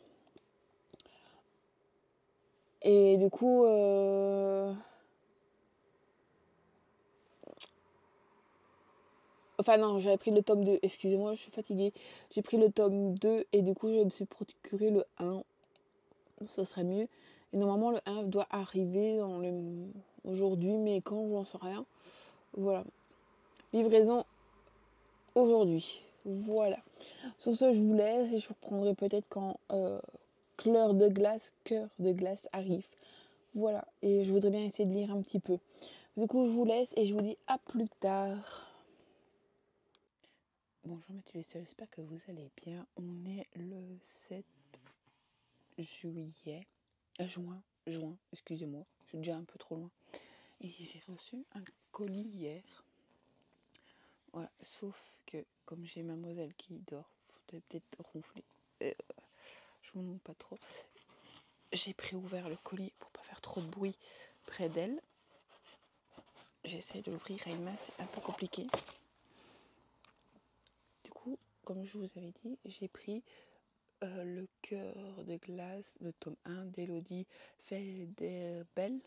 Et du coup... Enfin non, j'avais pris le tome 2, excusez-moi, je suis fatiguée. J'ai pris le tome 2 et du coup je me suis procuré le 1. Ça serait mieux. Et normalement le 1 doit arriver aujourd'hui, mais quand, j'en sais rien. Voilà. Livraison aujourd'hui. Voilà. Sur ce, je vous laisse et je vous reprendrai peut-être quand Cœur de glace arrive. Voilà. Et je voudrais bien essayer de lire un petit peu. Du coup, je vous laisse et je vous dis à plus tard. Bonjour Mathieu, j'espère que vous allez bien. On est le 7 juin, excusez-moi, je suis déjà un peu trop loin. Et j'ai reçu un colis hier. Voilà, sauf que comme j'ai mademoiselle qui dort, faut peut-être ronfler. Je vous montre pas trop. J'ai préouvert le colis pour pas faire trop de bruit près d'elle. J'essaie de l'ouvrir à une main, c'est un peu compliqué. Du coup, comme je vous avais dit, j'ai pris le cœur de glace, le tome 1 d'Elodie Ferdebel,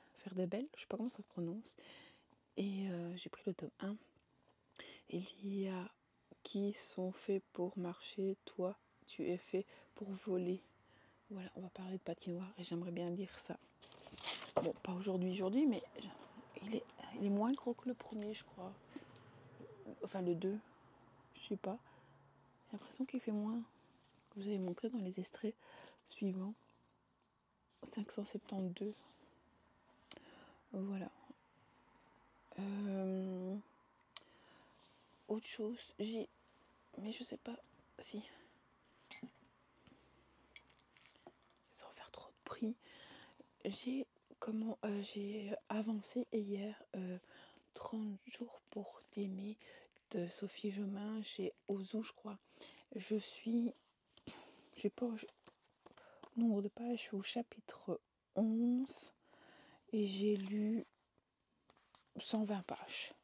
je sais pas comment ça se prononce. Et j'ai pris le tome 1. Il y a qui sont faits pour marcher, toi tu es fait pour voler. Voilà, on va parler de patinoire et j'aimerais bien dire ça. Bon, pas aujourd'hui, mais il est moins gros que le premier, je crois. Enfin, le 2, je sais pas. J'ai l'impression qu'il fait moins. Je vous avez montré dans les extraits suivants. 572. Voilà. Autre chose, mais je sais pas si ça va faire trop de prix. J'ai avancé hier 30 jours pour t'aimer de Sophie Jomain chez Ozu, je crois. J'ai pas nombre de pages, je suis au chapitre 11 et j'ai lu 120 pages.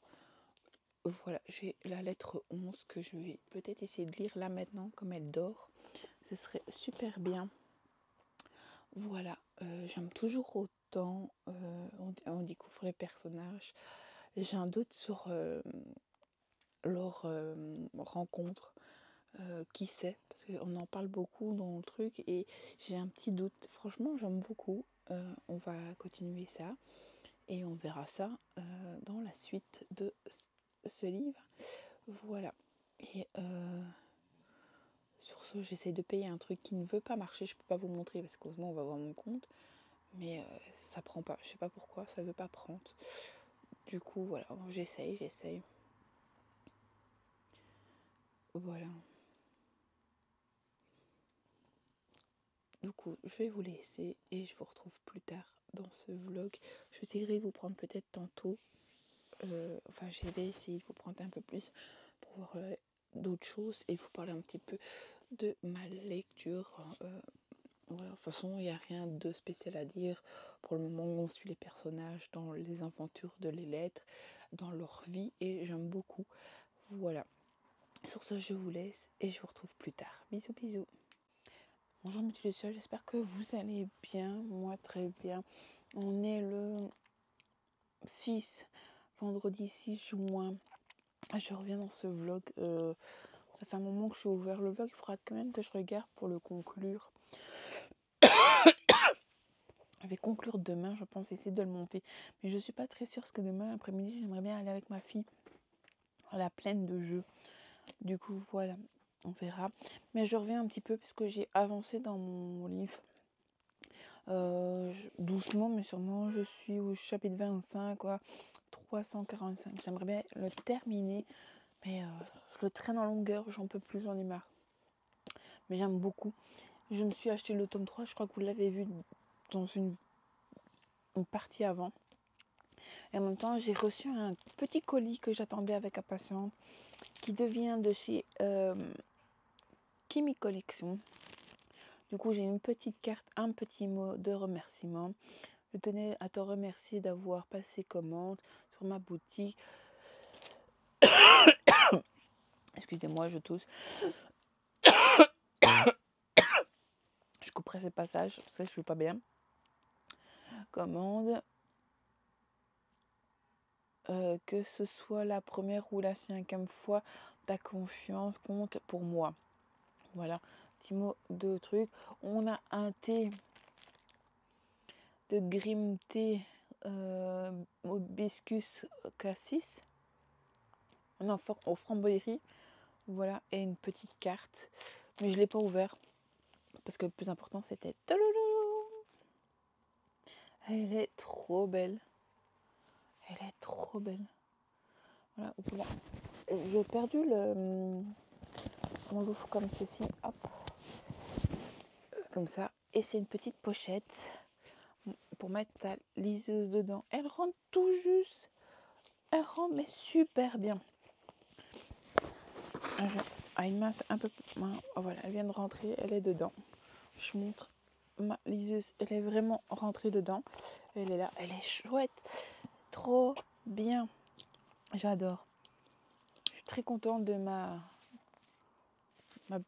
Voilà, j'ai la lettre 11 que je vais peut-être essayer de lire là maintenant, comme elle dort. Ce serait super bien. Voilà, j'aime toujours autant. On découvre les personnages. J'ai un doute sur leur rencontre. Qui sait? Parce qu'on en parle beaucoup dans le truc et j'ai un petit doute. Franchement, j'aime beaucoup. On va continuer ça et on verra ça dans la suite de ce livre. Voilà. Et sur ce, j'essaie de payer un truc qui ne veut pas marcher. Je peux pas vous montrer parce qu'heureusement, on va voir mon compte. Mais ça prend pas. Je sais pas pourquoi, ça veut pas prendre. Du coup, voilà. J'essaye. Voilà. Du coup, je vais vous laisser et je vous retrouve plus tard dans ce vlog. J'essaierai de vous prendre peut-être tantôt. Je vais essayer de vous prendre un peu plus pour voir d'autres choses et vous parler un petit peu de ma lecture. Voilà, de toute façon, il n'y a rien de spécial à dire. Pour le moment, on suit les personnages dans les aventures de les lettres, dans leur vie et j'aime beaucoup. Voilà. Sur ce, je vous laisse et je vous retrouve plus tard. Bisous, bisous. Bonjour mes petits lucioles, j'espère que vous allez bien. Moi, très bien. On est le 6, vendredi 6 juin. Je reviens dans ce vlog. Ça fait un moment que je suis ouvert le vlog. Il faudra quand même que je regarde pour le conclure. Je vais conclure demain, je pense essayer de le monter. Mais je suis pas très sûre parce que demain après-midi, j'aimerais bien aller avec ma fille à la plaine de jeux. Du coup, voilà, on verra. Mais je reviens un petit peu parce que j'ai avancé dans mon livre. Doucement, mais sûrement, je suis au chapitre 25, quoi, 345. J'aimerais bien le terminer, mais je le traîne en longueur, j'en peux plus, j'en ai marre. Mais j'aime beaucoup. Je me suis acheté le tome 3, je crois que vous l'avez vu dans une partie avant. Et en même temps, j'ai reçu un petit colis que j'attendais avec impatience, qui devient de chez Kimi Collection. Du coup, j'ai une petite carte, un petit mot de remerciement. Je tenais à te remercier d'avoir passé commande sur ma boutique. Excusez-moi, je tousse. Je couperai ces passages parce que je ne suis pas bien. Commande. Que ce soit la première ou la 5e fois, ta confiance compte pour moi. Voilà, petit mot de truc. On a un thé de Grim Thé hibiscus cassis. Non, au framboiserie. Voilà, et une petite carte. Mais je ne l'ai pas ouvert. Parce que le plus important, c'était... Elle est trop belle. Elle est trop belle. Voilà, j'ai perdu mon loup comme ceci. Hop. Comme ça. Et c'est une petite pochette pour mettre ta liseuse dedans. Elle rentre tout juste. Elle rentre mais super bien. À une main, c'est un peu... Voilà, elle vient de rentrer. Elle est dedans. Je montre ma liseuse. Elle est vraiment rentrée dedans. Elle est là. Elle est chouette. Trop bien. J'adore. Je suis très contente de ma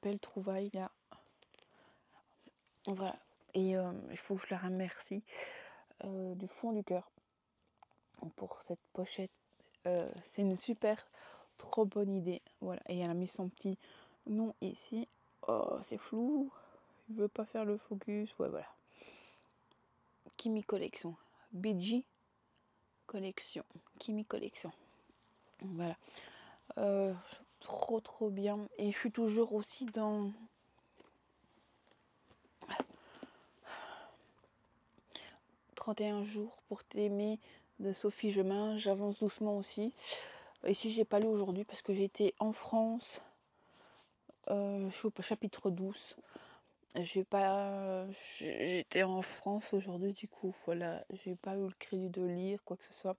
belle trouvaille là. Voilà. Et il faut que je la remercie du fond du cœur pour cette pochette. C'est une super, trop bonne idée. Voilà. Et elle a mis son petit nom ici. Oh, c'est flou. Il veut pas faire le focus. Ouais, voilà. Kimi Collection. BG Collection. Kimi Collection. Voilà. Trop bien. Et je suis toujours aussi dans 31 jours pour t'aimer de Sophie Gemin. J'avance doucement aussi. Ici, j'ai pas lu aujourd'hui parce que j'étais en France. Je suis au chapitre 12. J'étais en France aujourd'hui, du coup, voilà. J'ai pas eu le crédit de lire quoi que ce soit.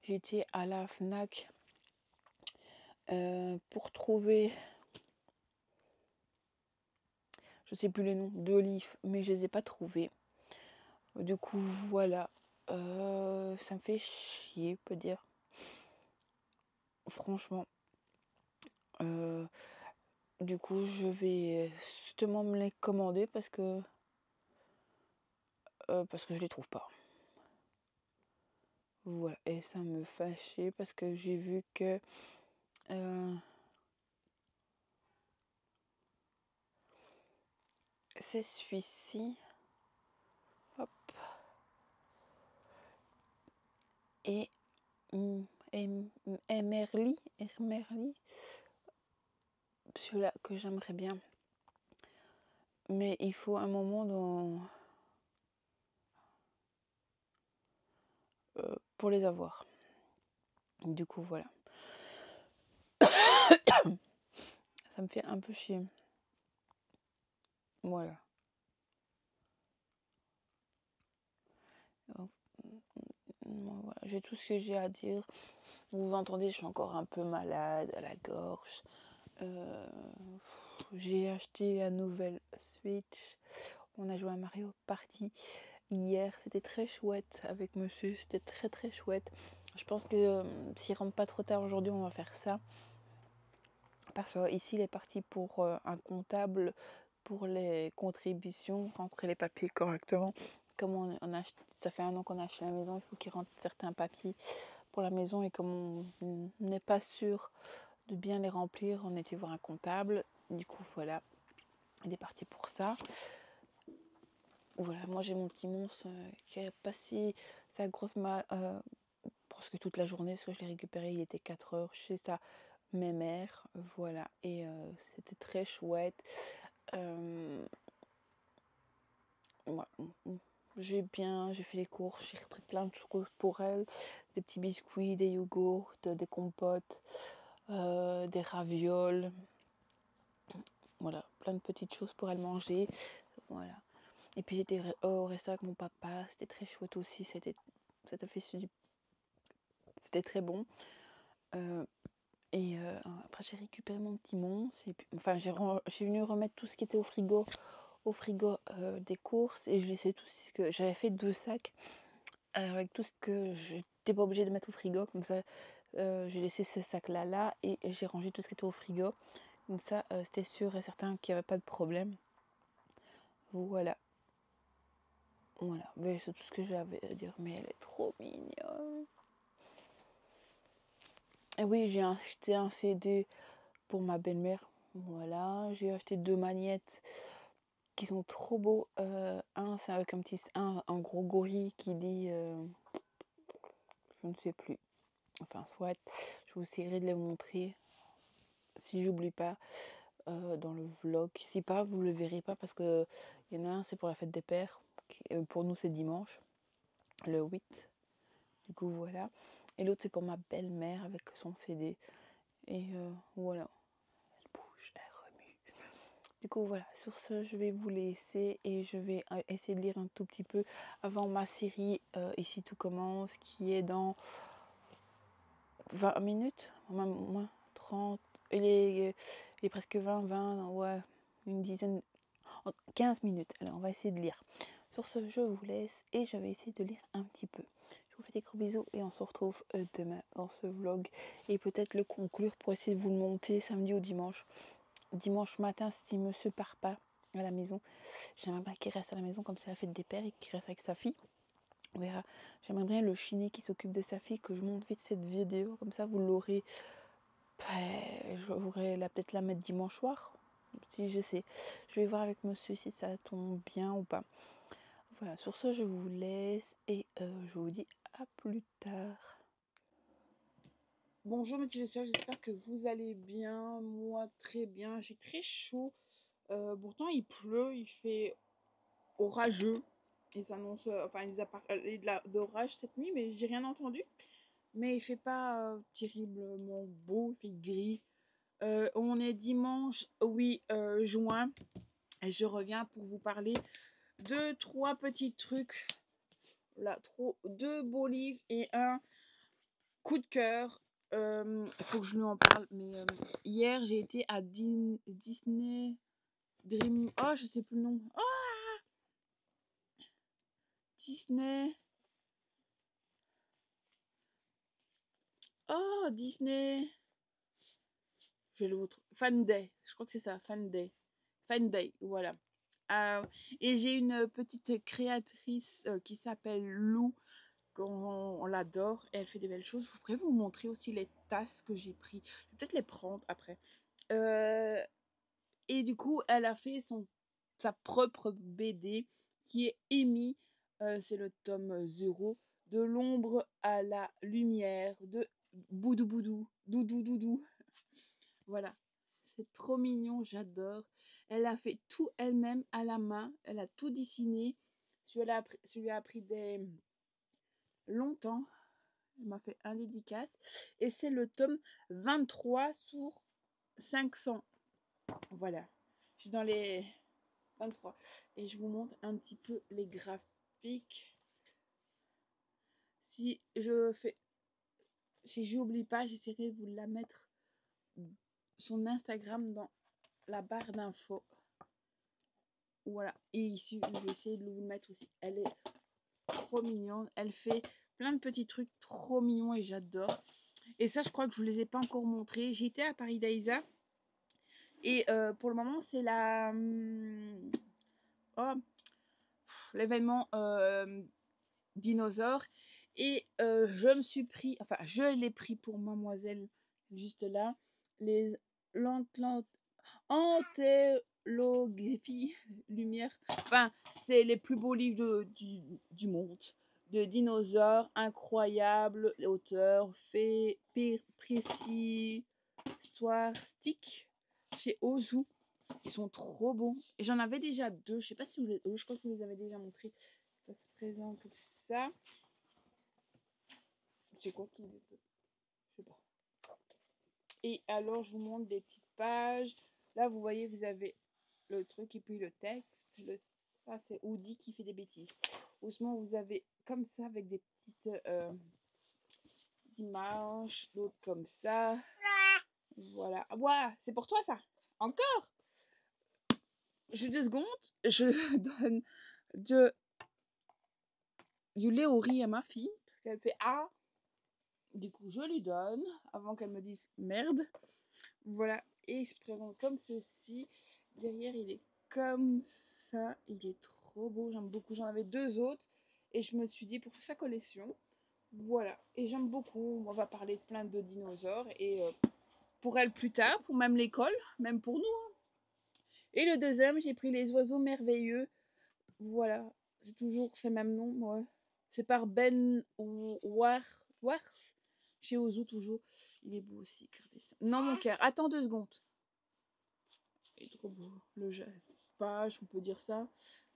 J'étais à la Fnac pour trouver, je sais plus les noms, 2 livres, mais je les ai pas trouvés. Du coup, voilà. Ça me fait chier, peut dire. Franchement. Du coup, je vais justement me les commander parce que je les trouve pas. Voilà, et ça me fait chier parce que j'ai vu que c'est celui-ci. Hop. Et Emerly, celui-là que j'aimerais bien. Mais il faut un moment pour les avoir. Du coup, voilà. Ça me fait un peu chier. Voilà. Voilà. J'ai tout ce que j'ai à dire. Vous entendez, je suis encore un peu malade à la gorge. J'ai acheté la nouvelle Switch. On a joué à Mario Party hier. C'était très chouette avec monsieur. C'était très très chouette. Je pense que s'il rentre pas trop tard aujourd'hui, on va faire ça. Parce qu'ici, il est parti pour un comptable pour les contributions, rentrer les papiers correctement. Comme ça fait 1 an qu'on a acheté la maison, il faut qu'il rentre certains papiers pour la maison. Et comme on n'est pas sûr de bien les remplir, on était voir un comptable. Du coup, voilà, il est parti pour ça. Voilà, moi j'ai mon petit monstre qui a passé sa grosse presque toute la journée, parce que je l'ai récupéré, il était 4 heures chez sa mère, voilà, et c'était très chouette. Ouais, j'ai fait les courses, j'ai repris plein de choses pour elle, des petits biscuits, des yogourts, des compotes, des ravioles, voilà, plein de petites choses pour elle manger, voilà. Et puis j'étais au restaurant avec mon papa, c'était très chouette aussi, c'était très bon. Après j'ai récupéré mon petit monstre, et puis, enfin j'ai venu remettre tout ce qui était au frigo des courses, et je laissais tout ce que j'avais fait 2 sacs avec tout ce que je n'étais pas obligée de mettre au frigo, comme ça j'ai laissé ce sac là et j'ai rangé tout ce qui était au frigo, comme ça c'était sûr et certain qu'il n'y avait pas de problème. Voilà, mais c'est tout ce que j'avais à dire. Mais elle est trop mignonne. Et oui, j'ai acheté un CD pour ma belle-mère. Voilà, j'ai acheté 2 magnettes qui sont trop beaux. Un, c'est avec un gros gorille qui dit je ne sais plus. Enfin, soit, je vous essaierai de les montrer si j'oublie pas dans le vlog. Si pas, vous le verrez pas, parce que il y en a un, c'est pour la fête des pères. Pour nous, c'est dimanche, le 8. Du coup, voilà. Et l'autre, c'est pour ma belle-mère avec son CD. Et voilà. Elle bouge, elle remue. Du coup, voilà. Sur ce, je vais vous laisser et je vais essayer de lire un tout petit peu avant ma série Ici tout commence, qui est dans 20 minutes, moins 30. Il est presque 20, ouais, une dizaine, 15 minutes. Alors, on va essayer de lire. Sur ce, je vous laisse et je vais essayer de lire un petit peu. Je vous fais des gros bisous et on se retrouve demain dans ce vlog. Et peut-être le conclure pour essayer de vous le monter samedi ou dimanche. Dimanche matin, si monsieur part pas à la maison, j'aimerais bien qu'il reste à la maison, comme c'est la fête des pères, et qu'il reste avec sa fille. On verra. J'aimerais bien le chini qui s'occupe de sa fille, que je monte vite cette vidéo, comme ça vous l'aurez. Je voudrais peut-être la mettre dimanche soir, si je sais. Je vais voir avec monsieur si ça tombe bien ou pas. Voilà, sur ce, je vous laisse et je vous dis à plus tard. Bonjour mes petits j'espère que vous allez bien. Moi, très bien. J'ai très chaud. Pourtant, il pleut, il fait orageux. Il s'annonce, enfin, il nous a parlé d'orage cette nuit, mais j'ai rien entendu. Mais il fait pas terriblement beau, il fait gris. On est dimanche 8 juin et je reviens pour vous parler de 3 petits trucs. Là, 2 beaux livres et un coup de cœur. Il faut que je lui en parle. Mais hier, j'ai été à Disney Dream. Oh, je sais plus le nom. Oh, Disney. Oh, Disney. J'ai l'autre. Fan Day. Je crois que c'est ça. Fan Day. Fan Day, voilà. Et j'ai une petite créatrice qui s'appelle Lou, qu'on l'adore, et elle fait des belles choses. Je voudrais vous montrer aussi les tasses que j'ai pris. Je vais peut-être les prendre après. Et du coup, elle a fait sa propre BD qui est Amy. C'est le tome 0. De l'ombre à la lumière, de Boudou Boudou, Doudou Doudou. Voilà, c'est trop mignon, j'adore. Elle a fait tout elle-même à la main, elle a tout dessiné. Ça lui a pris longtemps. Elle m'a fait un dédicace. Et c'est le tome 23 sur 500. Voilà, je suis dans les 23. Et je vous montre un petit peu les graphiques. Si j'oublie pas, j'essaierai de vous la mettre son Instagram dans la barre d'infos. Voilà. Et ici, je vais essayer de vous le mettre aussi. Elle est trop mignonne. Elle fait plein de petits trucs trop mignons et j'adore. Et ça, je crois que je ne vous les ai pas encore montrés. J'étais à Paris Daïsa. Et pour le moment, c'est l'événement dinosaure. Et je me suis pris, enfin, je l'ai pris pour mademoiselle, juste là, les anthologie lumière. Enfin, c'est les plus beaux livres du monde. De dinosaures incroyables, auteurs, faits, précis, histoire, stick, chez Ozu. Ils sont trop beaux. Et j'en avais déjà 2. Je sais pas si je crois que je vous les avais déjà montrés. Ça se présente comme ça. C'est quoi qui... Je sais pas. Et alors, je vous montre des petites pages. Là, vous voyez, vous avez le truc et puis le texte. Ah, c'est Audi qui fait des bêtises. Heureusement, vous avez comme ça avec des petites images. D'autres comme ça. Voilà. Ouais, c'est pour toi ça. Encore. Je 2 secondes. Je donne du lait au riz à ma fille. Parce qu'elle fait ah. Du coup, je lui donne avant qu'elle me dise merde. Voilà. Et il se présente comme ceci. Derrière, il est comme ça. Il est trop beau. J'aime beaucoup. J'en avais 2 autres. Et je me suis dit pour sa collection. Voilà. Et j'aime beaucoup. On va parler de plein de dinosaures. Et pour elle plus tard, pour même l'école, même pour nous. Hein. Et le deuxième, j'ai pris les oiseaux merveilleux. Voilà. C'est toujours ce même nom. Ouais. C'est par Ben Wars. Chez Ozu toujours. Il est beau aussi. Regardez ça. Non, mon cœur. Attends 2 secondes. Il est trop beau. Le page, on peut dire ça.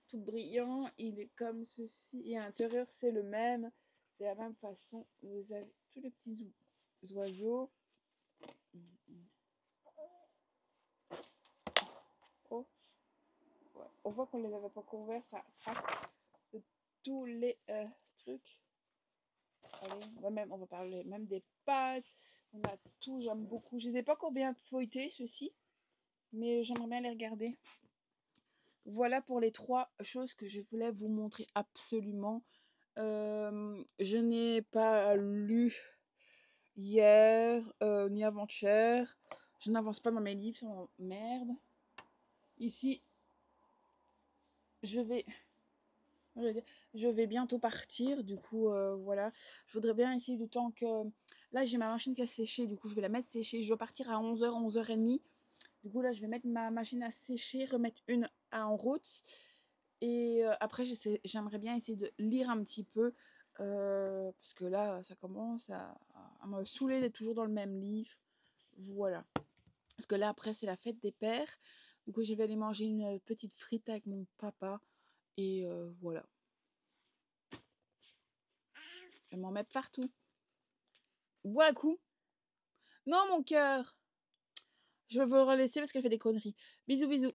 Tout brillant. Il est comme ceci. Et à l'intérieur, c'est le même. C'est la même façon. Vous avez tous les petits oiseaux. Oh. Ouais. On voit qu'on les avait pas couverts. Ça frappe de tous les trucs. Allez, on va parler même des pattes. On a tout, j'aime beaucoup. Je les ai pas encore bien feuilletés, ceux-ci. Mais j'aimerais bien les regarder. Voilà pour les 3 choses que je voulais vous montrer absolument. Je n'ai pas lu hier, ni avant-hier. Je n'avance pas dans mes livres, ça m'emmerde. Ici, je vais bientôt partir, du coup, voilà. Je voudrais bien essayer du temps que... Là, j'ai ma machine qui a séché, du coup, je vais la mettre sécher. Je dois partir à 11h, 11h30. Du coup, là, je vais mettre ma machine à sécher, remettre une en route. Et après, j'aimerais bien essayer de lire un petit peu. Parce que là, ça commence à me saouler d'être toujours dans le même livre. Voilà. Parce que là, après, c'est la fête des pères. Du coup, je vais aller manger une petite frite avec mon papa. Et voilà. Je vais m'en mettre partout. Bois un coup. Non, mon cœur. Je vais vous le laisser parce qu'elle fait des conneries. Bisous, bisous.